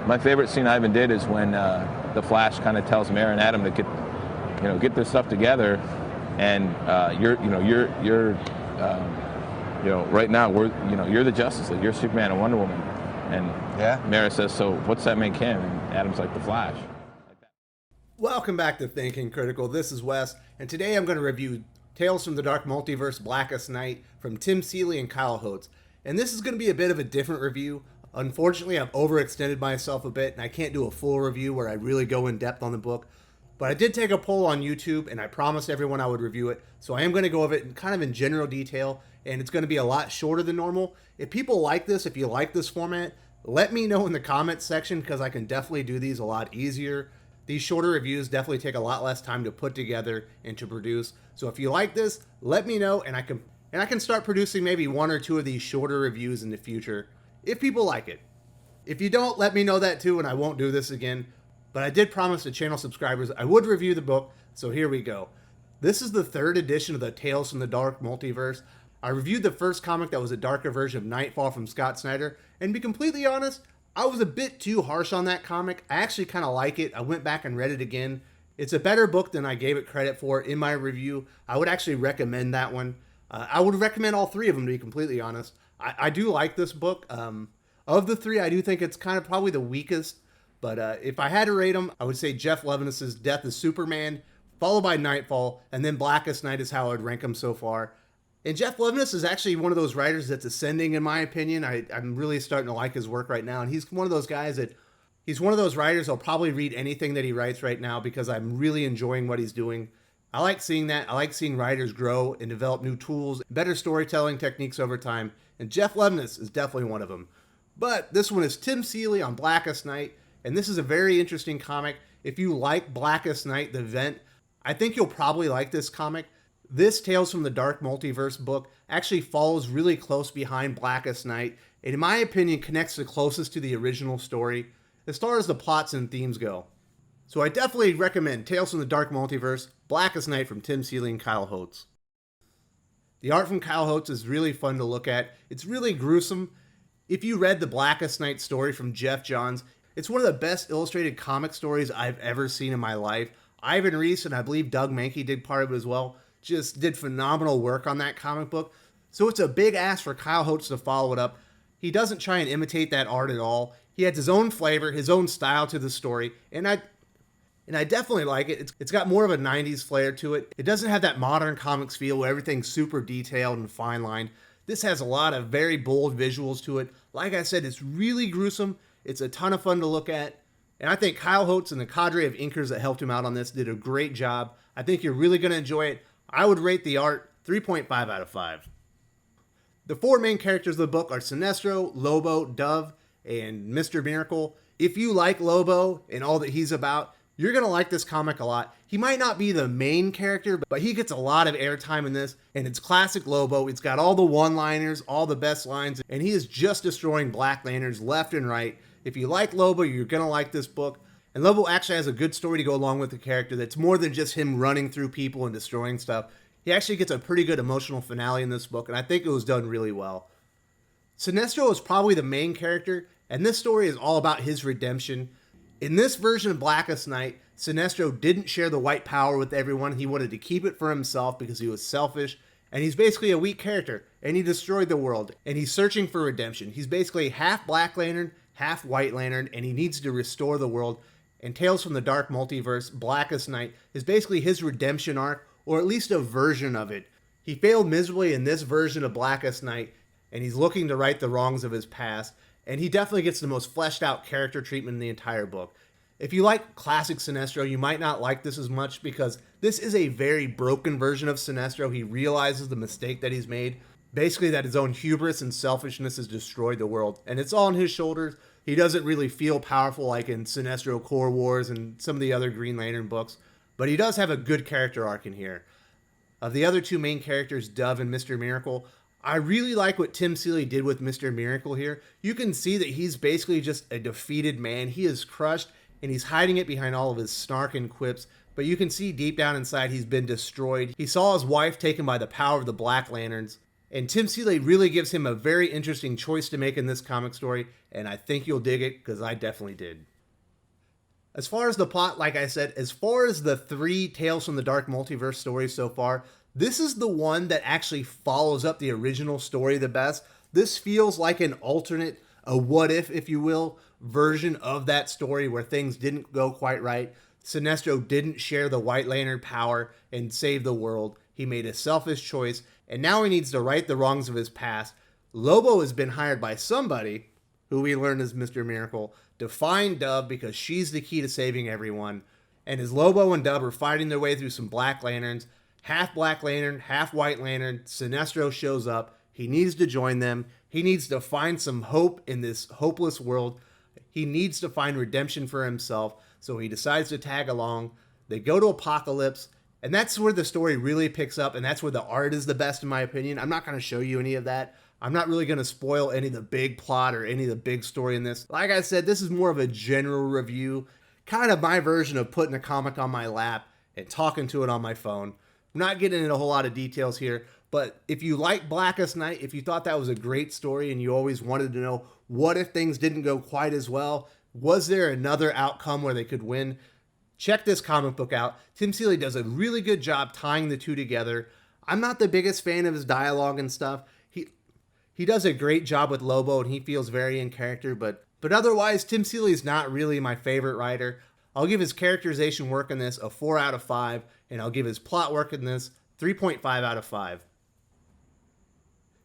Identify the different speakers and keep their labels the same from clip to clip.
Speaker 1: My favorite scene I even did is when the Flash kind of tells Mara and Adam to get their stuff together, and right now you're the Justice League, you're Superman and Wonder Woman, and Mara says, so what's that make him? And Adam's like, the Flash.
Speaker 2: Welcome back to Thinking Critical. This is Wes, and today I'm going to review Tales from the Dark Multiverse, Blackest Night from Tim Seeley and Kyle Hotz. And this is going to be a bit of a different review. Unfortunately, I've overextended myself a bit, and I can't do a full review where I really go in depth on the book. But I did take a poll on YouTube, and I promised everyone I would review it. So I am going to go over it kind of in general detail, and it's going to be a lot shorter than normal. If people like this, if you like this format, let me know in the comments section, because I can definitely do these a lot easier. These shorter reviews definitely take a lot less time to put together and to produce. So if you like this, let me know, and I can start producing maybe one or two of these shorter reviews in the future, if people like it. If you don't, let me know that too, and I won't do this again. But I did promise the channel subscribers I would review the book, so here we go. This is the third edition of the Tales from the Dark Multiverse. I reviewed the first comic that was a darker version of Nightfall from Scott Snyder, and to be completely honest, I was a bit too harsh on that comic. I actually kind of like it. I went back and read it again. It's a better book than I gave it credit for in my review. I would actually recommend that one. I would recommend all three of them, to be completely honest. I do like this book. Of the three, I do think it's kind of probably the weakest. But if I had to rate them, I would say Jeff Levinas's Death is Superman, followed by Nightfall, and then Blackest Night is how I'd rank them so far. And Jeff Levinas is actually one of those writers that's ascending, in my opinion. I'm really starting to like his work right now. And he's one of those guys he's one of those writers I'll probably read anything that he writes right now because I'm really enjoying what he's doing. I like seeing that. I like seeing writers grow and develop new tools, better storytelling techniques over time. And Jeff Levinas is definitely one of them. But this one is Tim Seeley on Blackest Night. And this is a very interesting comic. If you like Blackest Night, the event, I think you'll probably like this comic. This Tales from the Dark Multiverse book actually follows really close behind Blackest Night, and in my opinion connects the closest to the original story as far as the plots and themes go. So I definitely recommend Tales from the Dark Multiverse, Blackest Night from Tim Seeley and Kyle Hotz. The art from Kyle Hotz is really fun to look at. It's really gruesome. If you read the Blackest Night story from Jeff Johns, it's one of the best illustrated comic stories I've ever seen in my life. Ivan Reis and I believe Doug Mankey did part of it as well. Just did phenomenal work on that comic book. So it's a big ask for Kyle Hotz to follow it up. He doesn't try and imitate that art at all. He adds his own flavor, his own style to the story, and I definitely like it. It's got more of a 90s flair to it. It doesn't have that modern comics feel where everything's super detailed and fine-lined. This has a lot of very bold visuals to it. Like I said, it's really gruesome. It's a ton of fun to look at. And I think Kyle Hotz and the cadre of inkers that helped him out on this did a great job. I think you're really going to enjoy it. I would rate the art 3.5 out of 5. The four main characters of the book are Sinestro, Lobo, Dove, and Mr. Miracle. If you like Lobo and all that he's about, you're going to like this comic a lot. He might not be the main character, but he gets a lot of airtime in this, and it's classic Lobo. It's got all the one-liners, all the best lines, and he is just destroying Black Lanterns left and right. If you like Lobo, you're going to like this book. And Lobo actually has a good story to go along with the character that's more than just him running through people and destroying stuff. He actually gets a pretty good emotional finale in this book, and I think it was done really well. Sinestro is probably the main character, and this story is all about his redemption. In this version of Blackest Night, Sinestro didn't share the white power with everyone. He wanted to keep it for himself because he was selfish, and he's basically a weak character, and he destroyed the world, and he's searching for redemption. He's basically half Black Lantern, half White Lantern, and he needs to restore the world. And Tales from the Dark Multiverse, Blackest Night, is basically his redemption arc, or at least a version of it. He failed miserably in this version of Blackest Night, and he's looking to right the wrongs of his past, and he definitely gets the most fleshed out character treatment in the entire book. If you like classic Sinestro, you might not like this as much because this is a very broken version of Sinestro. He realizes the mistake that he's made, basically that his own hubris and selfishness has destroyed the world, and it's all on his shoulders. He doesn't really feel powerful like in Sinestro Core Wars and some of the other Green Lantern books, but he does have a good character arc in here. Of the other two main characters, Dove and Mr. Miracle, I really like what Tim Seeley did with Mr. Miracle here. You can see that he's basically just a defeated man. He is crushed, and he's hiding it behind all of his snark and quips, but you can see deep down inside he's been destroyed. He saw his wife taken by the power of the Black Lanterns, And Tim Seeley really gives him a very interesting choice to make in this comic story, and I think you'll dig it, because I definitely did. As far as the plot, like I said, as far as the 3 Tales from the Dark Multiverse stories so far, this is the one that actually follows up the original story the best. This feels like an alternate, a what if you will, version of that story where things didn't go quite right. Sinestro didn't share the White Lantern power and save the world. He made a selfish choice, and now he needs to right the wrongs of his past. Lobo has been hired by somebody, who we learned is Mr. Miracle, to find Dove because she's the key to saving everyone. And as Lobo and Dove are fighting their way through some Black Lanterns, half Black Lantern, half White Lantern, Sinestro shows up. He needs to join them. He needs to find some hope in this hopeless world. He needs to find redemption for himself, so he decides to tag along. They go to Apocalypse, and that's where the story really picks up, and that's where the art is the best in my opinion. I'm not going to show you any of that. I'm not really going to spoil any of the big plot or any of the big story in this. Like I said, this is more of a general review, kind of my version of putting a comic on my lap and talking to it on my phone. I'm not getting into a whole lot of details here, but if you like Blackest Night, if you thought that was a great story and you always wanted to know what if things didn't go quite as well, was there another outcome where they could win, check this comic book out. Tim Seeley does a really good job tying the two together. I'm not the biggest fan of his dialogue and stuff. He does a great job with Lobo, and he feels very in character, but otherwise, Tim Seeley is not really my favorite writer. I'll give his characterization work in this a 4 out of 5, and I'll give his plot work in this 3.5 out of 5.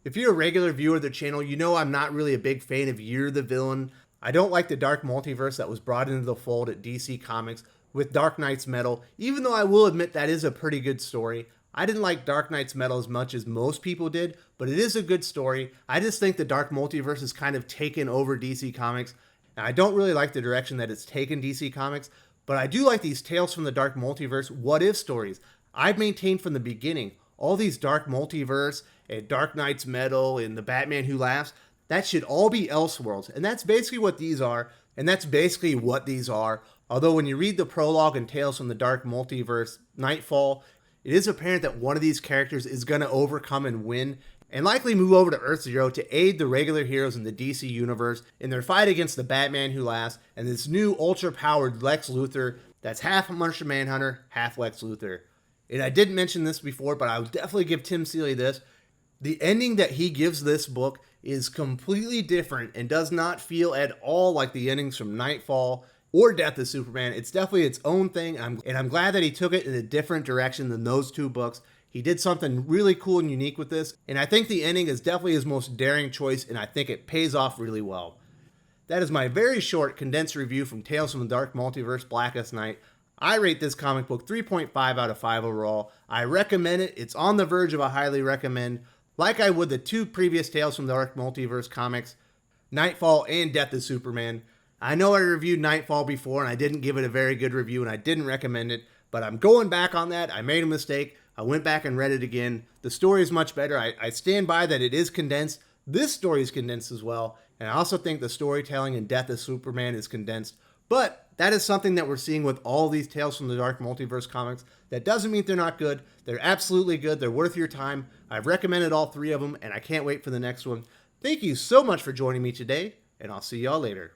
Speaker 2: If you're a regular viewer of the channel, you know I'm not really a big fan of You're the Villain. I don't like the Dark Multiverse that was brought into the fold at DC Comics with Dark Knight's Metal, even though I will admit that is a pretty good story. I didn't like Dark Knight's Metal as much as most people did, but it is a good story. I just think the Dark Multiverse has kind of taken over DC Comics, and I don't really like the direction that it's taken DC Comics, but I do like these Tales from the Dark Multiverse what-if stories. I've maintained from the beginning, all these Dark Multiverse and Dark Knight's Metal and the Batman Who Laughs, that should all be Elseworlds, and that's basically what these are, Although when you read the prologue and Tales from the Dark Multiverse, Nightfall, it is apparent that one of these characters is going to overcome and win, and likely move over to Earth Zero to aid the regular heroes in the DC universe in their fight against the Batman Who Laughs and this new ultra-powered Lex Luthor that's half Martian Manhunter, half Lex Luthor. And I didn't mention this before, but I would definitely give Tim Seeley this. The ending that he gives this book is completely different and does not feel at all like the endings from Nightfall or Death of Superman. It's definitely its own thing, and I'm glad that he took it in a different direction than those two books. He did something really cool and unique with this, and I think the ending is definitely his most daring choice, and I think it pays off really well. That is my very short, condensed review from Tales from the Dark Multiverse, Blackest Night. I rate this comic book 3.5 out of 5 overall. I recommend it. It's on the verge of a highly recommend, like I would the 2 previous Tales from the Dark Multiverse comics, Nightfall and Death of Superman. I know I reviewed Nightfall before and I didn't give it a very good review and I didn't recommend it, but I'm going back on that. I made a mistake. I went back and read it again. The story is much better. I stand by that it is condensed. This story is condensed as well, and I also think the storytelling in Death of Superman is condensed, but that is something that we're seeing with all these Tales from the Dark Multiverse comics. That doesn't mean they're not good. They're absolutely good. They're worth your time. I've recommended all 3 of them, and I can't wait for the next one. Thank you so much for joining me today, and I'll see y'all later.